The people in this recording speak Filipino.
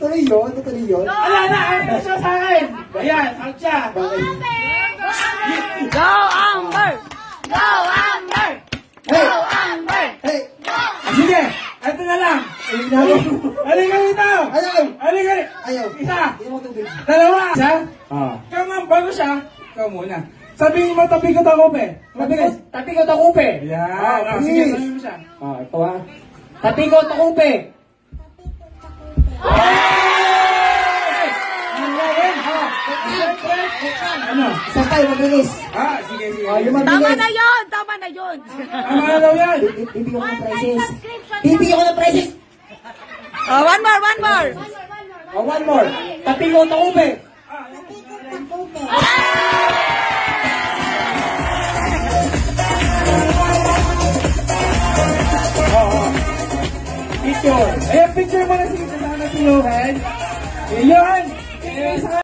Tuloy yun? Tuloy yun? Wala na! Ano siya sa akin? Ayan, out siya. Go, Amber! Go, Amber! Go, Amber! Hey! Sige, ito na lang. Halika dito! Ayaw! Halika! Ayaw! Isa! Hindi mo tubig. Dalawa! Isa? Ikaw nga, bago siya. Ikaw muna. Sabihin mo, tabi ko takupe. Tabi ko takupe. Yan. Sige, sabihin mo siya. Ito ha. Tabi ko takupe. Ano? Isang tayo, mabilis. Sige. Yung mabilis. Tama na yun! Tama na yun! Tama na daw yan. Bibigyan ko ng prizes. Bibigyan ko ng prizes. Oh, one more, one more! One more. Tabi ko takupe. Picture. Ayan, picture mo na si Lohan. Ayan.